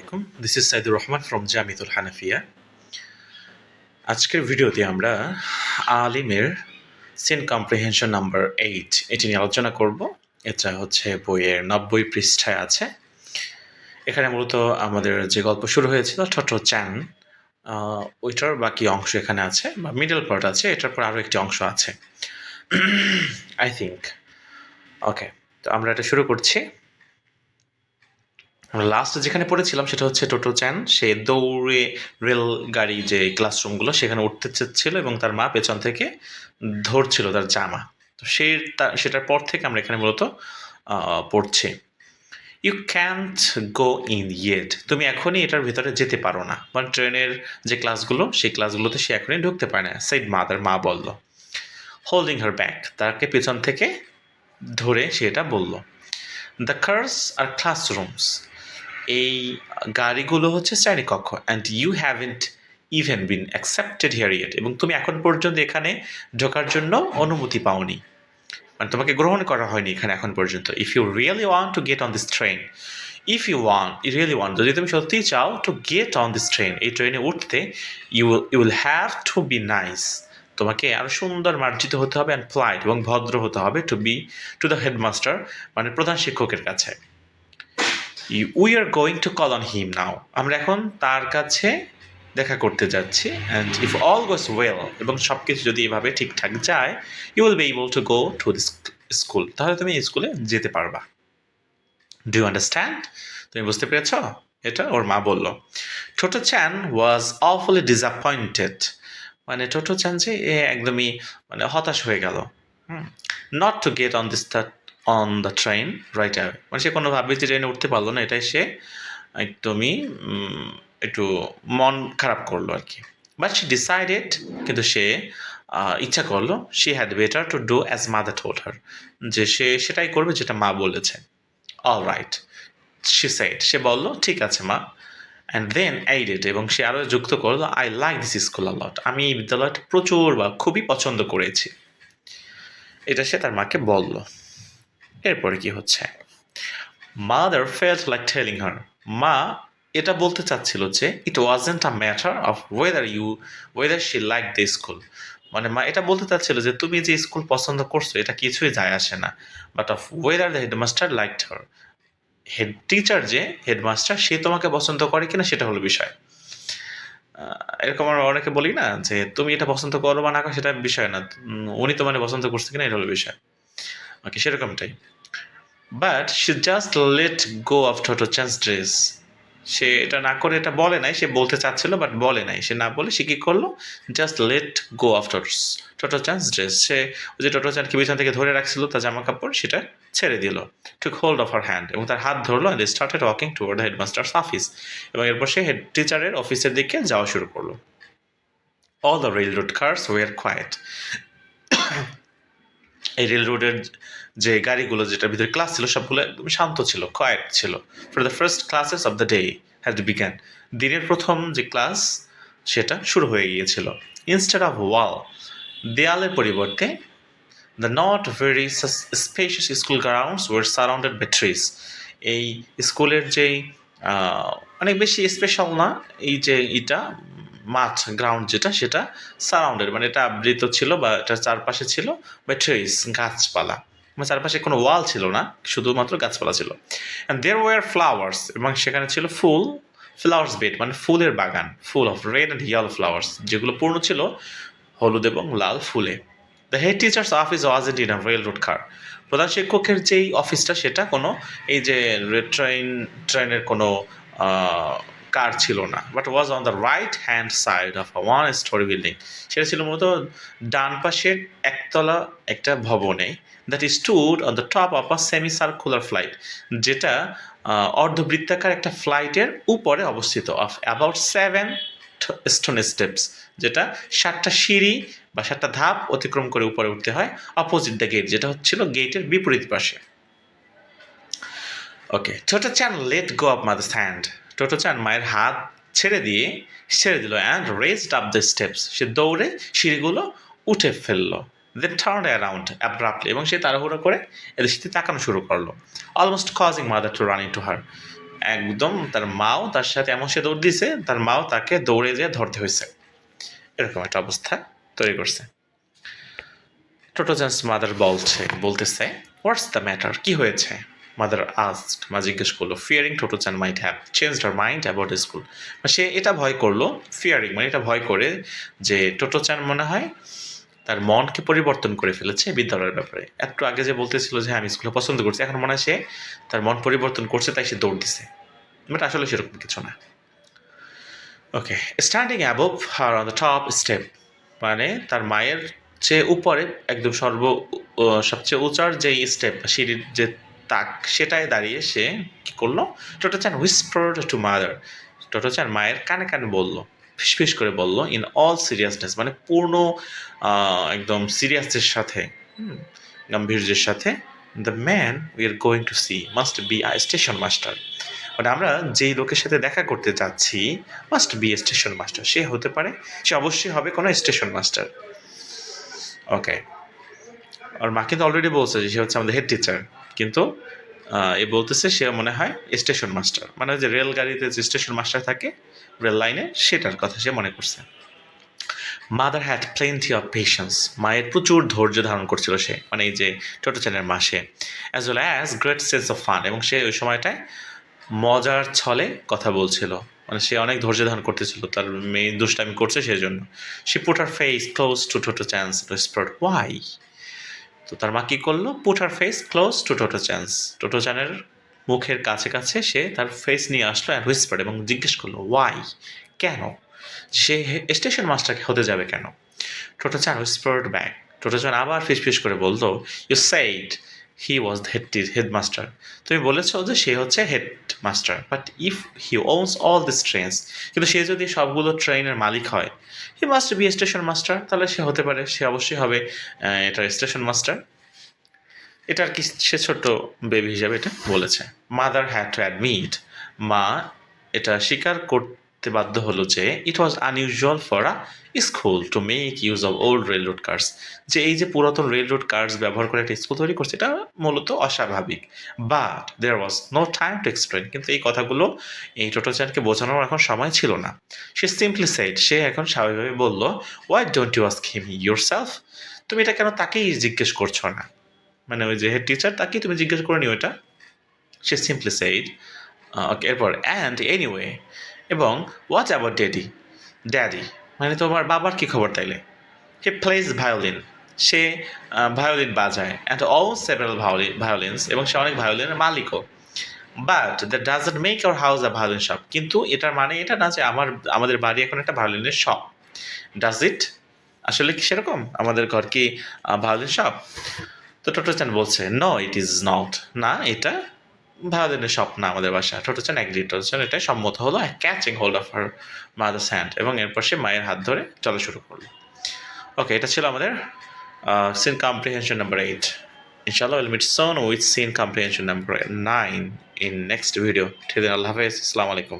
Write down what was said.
আলাইকুম, this is Saidur Rahman from Jamiatul Hanafiya. আজকের ভিডিওতে আমরা আলিমের সিন কম্প্রিহেনশন নাম্বার 8 এটি নিয়ে আলোচনা করব। এটা হচ্ছে বইয়ের 90 পৃষ্ঠায় আছে। এখানে মূলত আমাদের যে গল্প শুরু হয়েছিল ছোটো চ্যান, ওইটার বাকি অংশ এখানে আছে বা মিডল পার্ট আছে, এটার পর আরও একটি অংশ আছে আই থিঙ্ক। ওকে, তো আমরা এটা শুরু করছি। লাস্ট যেখানে পড়েছিলাম সেটা হচ্ছে টোটো চ্যান, সে দৌড়ে রেল গাড়ি যে ক্লাসরুমগুলো সেখানে উঠতে চেয়েছিল এবং তার মা পেছন থেকে ধরছিল তার জামা। তো সেটার পর থেকে আমরা এখানে মূলত পড়ছি। You can't go in yet, তুমি এখনই এটার ভিতরে যেতে পারো না, মানে ট্রেনের যে ক্লাসগুলো সেই ক্লাসগুলোতে সে এখনই ঢুকতে পারে না। সাইড মাদার, মা বলল। হোল্ডিং হার ব্যাক, তাকে পেছন থেকে ধরে সে এটা বলল। দ্য কার্স আর ক্লাসরুমস, এই গাড়িগুলো হচ্ছে শ্রেণীকক্ষ। And you haven't even been accepted here yet, এবং তুমি এখন পর্যন্ত এখানে ঢোকার জন্য অনুমতি পাওনি, মানে তোমাকে গ্রহণ করা হয়নি এখানে এখন পর্যন্ত। If you really want to get on this train, if you really want, যদি তুমি সত্যিই চাও to get on this train, এই ট্রেনে উঠতে, you will have to be nice, তোমাকে আরও সুন্দর মার্জিত হতে হবে, অ্যান্ড প্লাইট, এবং ভদ্র হতে হবে, টু দ্য হেডমাস্টার, মানে প্রধান শিক্ষকের কাছে। We are going to call on him now, আমরা এখন তার কাছে দেখা করতে যাচ্ছি। And if all goes well, এবং সব কিছু যদি এভাবে ঠিকঠাক যায়, you will be able to go to this school, তাহলে তুমি স্কুলে যেতে পারবা। ডু ইউ আন্ডারস্ট্যান্ড, তুমি বুঝতে পেরেছ? এটা ওর মা বলল। ছোটো চ্যান ওয়াজ অফুলি ডিসঅ্যাপয়েন্টেড, মানে ছোটো চ্যান যে একদমই মানে হতাশ হয়ে গেল। Not to get on the train right away, মানে সে কোনোভাবেই ট্রেনে উঠতে পারলো না, এটাই সে একদমই একটু মন খারাপ করলো আর কি। বাট শি ডিসাইডেড, কিন্তু সে ইচ্ছা করলো, she had better to do as mother told her, যে সে সেটাই করবে যেটা মা বলেছে। অল রাইট, শি সেড, সে বলল ঠিক আছে মা। অ্যান্ড দেন এইডেড, এবং সে আরও যুক্ত করলো, আই লাইক দিস স্কুল আ লট, আমি এই বিদ্যালয়টা প্রচুর বা খুবই পছন্দ করেছি। এটা সে তার মাকে বলল। এরপরে কি হচ্ছে, মাদার ফেল্ট লাইক টেলিং হার, মা এটা বলতে চাচ্ছিল যে ইট wasn't a matter of weather she like the school, মানে মা এটা বলতে চাচ্ছিল যে তুমি যে স্কুল পছন্দ করছো এটা কিছুই যায় আসে না, but of whether the headmaster liked her, head teacher যে হেডমাস্টার সে তোমাকে পছন্দ করে কিনা সেটা হলো বিষয়। এরকম আমরা অনেকে বলি না যে তুমি এটা পছন্দ করো বা না করো সেটা বিষয় না, উনি তোমার পছন্দ করছে কিনা এটা হলো বিষয়। ওকে, সেরকমটাই। But she just let go of Totto chan's dress, সে এটা না করে এটা বলে নাই, সে বলতে চাচ্ছিল বাট বলে নাই, সে না বলে সে কী করলো, just let go of Totto chan's dress, সে ওই যে টোটো চ্যানকে পিছন থেকে ধরে রাখছিল তার জামা কাপড় সেটা ছেড়ে দিল। টুক হোল্ড অফ হার হ্যান্ড, এবং তার হাত ধরলো, and started walking toward the headmasters office, এবং এরপর সে হেড টিচারের অফিসের দিকে যাওয়া শুরু করলো। All the rail road cars were quite, এই রেল রোডের যে গাড়িগুলো যেটার ভিতরে ক্লাস ছিল সবগুলো একদম শান্ত ছিল, কোয়েট ছিল। For the first classes of the day had began, দিনের প্রথম যে ক্লাস সেটা শুরু হয়ে গিয়েছিল। ইনস্টেড অফ ওয়াল, দেয়ালের পরিবর্তে, the not very spacious school grounds were surrounded by trees, এই স্কুলের যেই অনেক বেশি স্পেশাল না এই যে এটা মাঠ গ্রাউন্ড যেটা সেটা সারাউন্ডেড, মানে এটা আবৃত ছিল বা এটার চারপাশে ছিল বাই ট্রিজ, গাছপালা, মানে চারপাশে কোনো ওয়াল ছিল না, শুধুমাত্র গাছপালা ছিল। অ্যান্ড দেয়ার ওয়ার ফ্লাওয়ার্স, এবং সেখানে ছিল ফুল, ফ্লাওয়ার্স বেড মানে ফুলের বাগান, full of red and yellow flowers, যেগুলো পূর্ণ ছিল হলুদ এবং লাল ফুলে। The head teacher's office wasn't in a railroad car, প্রধান শিক্ষকের যেই অফিসটা সেটা কোনো এই যে ট্রেনের কোনো কার ছিল না, but was on the right hand side of a one story building, সেটা ছিল মূলত ডান পাশের একতলা একটা ভবনে। That is stood on the top of a semi circular flight, যেটা অর্ধবৃত্তাকার একটা ফ্লাইটের উপরে অবস্থিত, অফ অ্যাবাউট 7 স্টোন স্টেপস, যেটা 7টা সিঁড়ি বা 7টা ধাপ অতিক্রম করে উপরে উঠতে হয়, অপোজিট দ্য গেট, যেটা হচ্ছিল গেটের বিপরীত পাশে। Okay, Totto chan let go of mother's hand, Totto chan মায়ের হাত ছেড়ে দিল, and raced up the steps, সে দৌড়ে সিঁড়িগুলো উঠে ফেললো। দেন টার্ন অ্যারাউন্ড অ্যাব্রাপ্টলি, এবং সে তাড়াহুড়ো করে এদের সাথে তাকানো শুরু করলো। Almost causing mother to run in to her, একদম তার মাও তার সাথে এমন সে দৌড় দিছে, তার মাও তাকে দৌড়ে যেয়ে ধরতে হয়েছে। এরকম একটা অবস্থা তৈরি করছে। টোটোচানস মাদার বলতেছে হোয়াটস দ্য ম্যাটার, কি হয়েছে? মাদার আস্কড, মা জিজ্ঞেস করলো, fearing Tottochan might have changed her mind about school. সে এটা ভয় করলো, ফিয়ারিং মানে এটা ভয় করে যে টোটোচান মনে হয় তার মনকে পরিবর্তন করে ফেলেছে বিদ্যালয়ের ব্যাপারে। একটু আগে যে বলতেছিল যে আমি স্কুলে পছন্দ করছি, এখন মনে হয় সে তার মন পরিবর্তন করছে, তাই সে দৌড় দিছে। বাট আসলে সেরকম কিছু না। Okay, standing above her on the top step, মানে তার মায়ের চেয়ে উপরে একদম সবচেয়ে উঁচার যেই স্টেপ, সিঁড়ির যে তাক, সেটায় দাঁড়িয়ে সে কি করলো? টোটোচান হুইসপার্ড টু মাদার, টোটোচান মায়ের কানে কানে বলল, ফিসফিস করে বলল, ইন অল সিরিয়াসনেস, মানে পূর্ণ একদম সিরিয়াসের সাথে, গাম্ভীর্যের সাথে, the man we are going to see must be a station master, মানে আমরা যেই লোকের সাথে দেখা করতে যাচ্ছি must be a station master, সে হতে পারে, সে অবশ্যই হবে কোনো স্টেশন মাস্টার। ওকে, আর মা কিন্তু অলরেডি বলছে যে সে হচ্ছে আমাদের হেড টিচার, কিন্তু এ বলতেছে সে মনে হয় স্টেশন মাস্টার, মানে যে রেলগাড়িতে যে স্টেশন মাস্টার থাকে রেল লাইনে, সেটার কথা সে মনে করছে। Mother had plenty of patience, মায়ের প্রচুর ধৈর্য ধারণ করছিল সে, মানে এই যে টোটোচানের মা, সে as well as great sense of fun, এবং সে ওই সময়টায় মজার ছলে কথা বলছিল, মানে সে অনেক ধৈর্য ধারণ করতেছিল, তার মেয়ে দুষ্টামি করছে সেজন্য। সে put her face close to Tottochan's whispered why, তো তার মা কী করলো? Put her face close to Tottochan's, টোটোচানের মুখের কাছে কাছে সে তার ফেস নিয়ে আসলো অ্যান্ড হুইসপার্ড, এবং জিজ্ঞেস করলো ওয়াই, কেন সে স্টেশন মাস্টার হতে যাবে কেন? টোটোচান হুইসপার্ড ব্যাক, টোটোচান আবার ফিসফিস করে বলতো, you said he was headmaster, তুমি বলেছো যে সে হচ্ছে headmaster, but if he owns all this trains, কিন্তু সে যদি সবগুলো ট্রেনের মালিক হয়, he must be station master, তাহলে সে হতে পারে, সে অবশ্যই হবে এটার স্টেশন মাস্টার। এটা আর কি সে ছোট্ট বেবি হিসাবে এটা বলেছে। মাদার হ্যাড টু অ্যাডমিট, মা এটা স্বীকার করতে বাধ্য হলো যে it was unusual for a school to make use of old railroad cars, যে এই যে পুরাতন রেলরোড কার্স ব্যবহার করে একটা স্কুল তৈরি করছে, এটা মূলত অস্বাভাবিক। But there was no time to explain, কিন্তু এই কথাগুলো এই টোটোচানকে বোঝানোর এখন সময় ছিল না। সে সিম্পলি সেড, সে এখন স্বাভাবিকভাবে বলল, why don't you ask him yourself, তুমি এটা কেন তাকেই জিজ্ঞেস করছো না, মানে ওই যে হেড টিচার তাকেই তুমি জিজ্ঞেস করে নিও এটা। সে সিম্পলি সেইড। ওকে, এরপর অ্যান্ড এনিওয়ে, এবং হোয়াট অ্যাবাউট ড্যাডি, মানে তোমার বাবার কী খবর তাইলে? হি প্লেজ ভায়োলিন, সে ভায়োলিন বাজায়, অ্যান্ড অল সেভারাল ভায়োলিনস, এবং সে অনেক ভায়োলিনের মালিকও। But that doesn't make our house a violin shop, কিন্তু এটার মানে এটা না যে আমাদের বাড়ি এখন একটা ভায়োলিনের শপ। ডাজ ইট, আসলে কি সেরকম? আমাদের ঘর কি ভায়োলিন শপ? তো টোটোচান বলছে, নো ইট ইজ নট, না এটা ভায়োলিনের শপ না আমাদের বাসা। টোটোচান অ্যাগ্রি, টোটোচান এটাই সম্মত হলো, catching hold of her mother's hand, এবং এরপর সে মায়ের হাত ধরে চলা শুরু করলো। ওকে, এটা ছিল আমাদের সিন কম্প্রিহেনশন নাম্বার 8. ইনশাআল্লাহ will meet soon with scene comprehension number 9 in next video. Till then, আল্লাহ হাফেজ, আসসালামু আলাইকুম।